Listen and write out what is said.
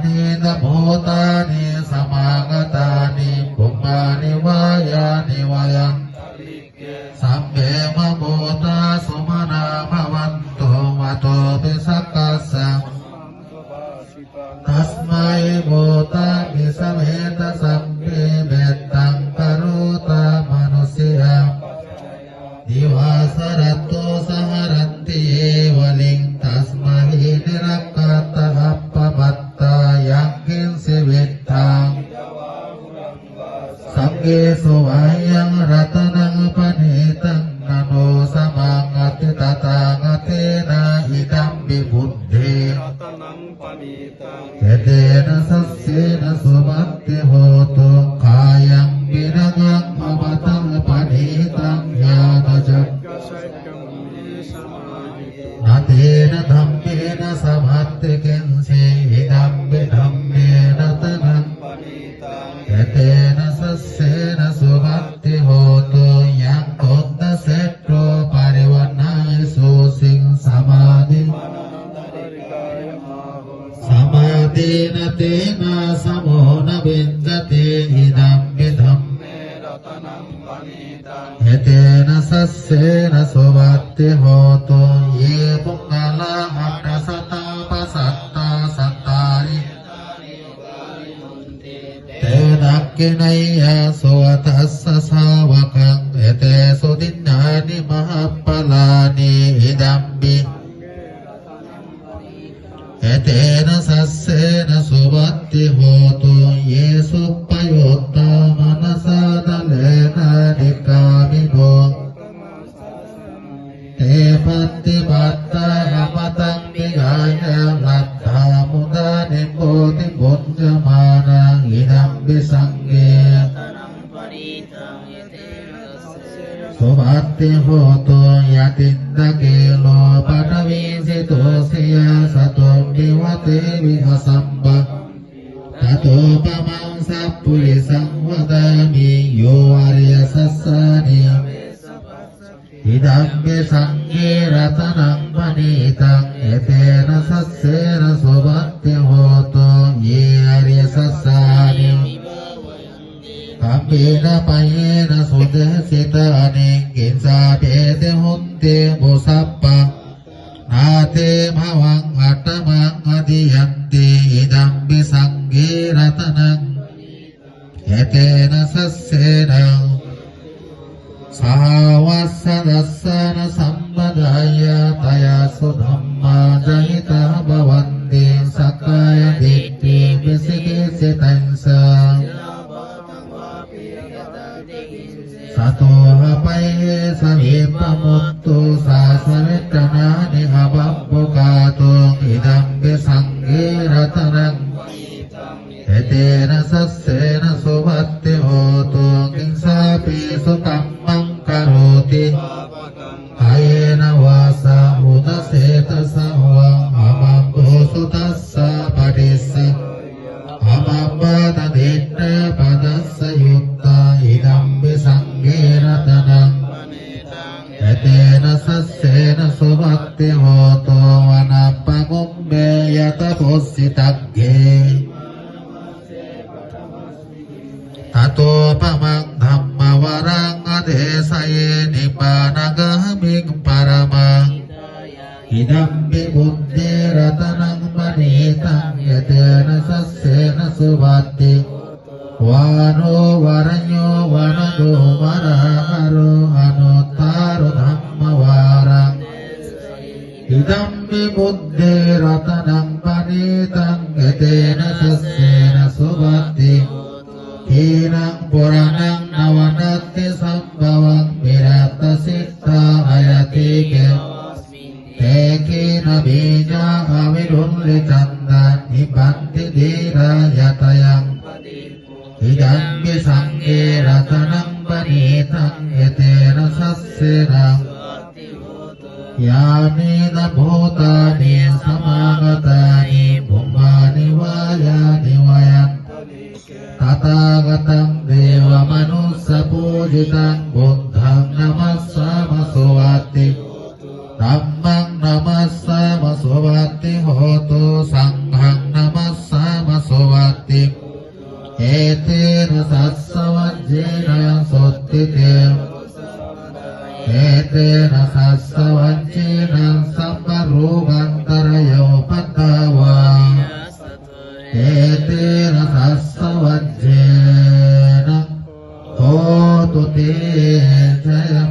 Yāni na bhūtāni samāgatāni pummāni vāyāni vāyam Sammeva bhūtā sumana bhavantu vato pisakkassa Tasmai bhūtā visameta sampī vettang karūtā manusya Divāsarattu saharanti evaling tasmahi nirakkata appamatta yakin sivittang Sanggesu vayang ratanang panitang nano samangati tatangatena idam bibuddhi Yedena sassena sumatti hoto kayang binagang amatang panitang yanajak Natena dhammena samatti kinsi idam bidhammena tanang Yedena sassena sumatti hoto yang kota setro pariwana isu samadhi Samadhina tena samona binjati idam bidham Yetena sassena suvatti hoto ye punggala amnasata pasatta sattari Tena kinaya suvatassa savakang Ete sudinani mahapalani idam bidham Etena sassena subatti hoto Yesu payotta manasa dalena dikamino Te patti patta amatang bigaya latta muda nimboti bunjamana idam bisangge Subatti hoto yatinda kelo padavisitu siya sato diwate vihasamba Tato pamang sappulisang wadami yo arya sassani Idam bisangge ratanang manitang etena sassena subatti hoto ye arya sassani Kampina payena sudesita ningin sabete hunte musappa Nate mawang atamang adiyanti idam bisangge ratanang Etena sassenang Sahawasadassana sambadaya taya sudhamma jahita bhavanti Sakaya ditti visikisitansa Sato hapai samipamuttu sasavitanani ababbukatung idam bisangge ratanang Etena sassena subatti hoto kinsapi sukammang karoti Ayena wasa udaseta sawang amambo sutassa padissa Amambada ditta padassa yutta idam bisangge ratanang Etena sassena subatti hoto vanapagumbe yata pussitagge Tato pamang dhamma warang adesaye nibbanagaming paramang Idam bibuddhi ratanang manitang Etena sassena subatti Wano waranyo wanado maraharo anuttaro dhamma warang Idam bibuddhi ratanang manitang Etena sassena subatti Hinang puranang nawanati sambawang mirata sitta ayatike Teki nabija avidulli chandan ibanti dira yatayang Idam bisangge ratanang panitang etena sassenang Yani na bhutani samagatani pummani vayani vayam Tathagatam deva manussa pujitang buddhang namassama suvati Dhammang namassama suvati hoto sanghang namassama เจนะสุตติเตเอเตนะสัสสวัจเจนะสัมปรูกันตรโยปัตตาวาเอเตนะสัสสวัจเจนะโหตุเตชะ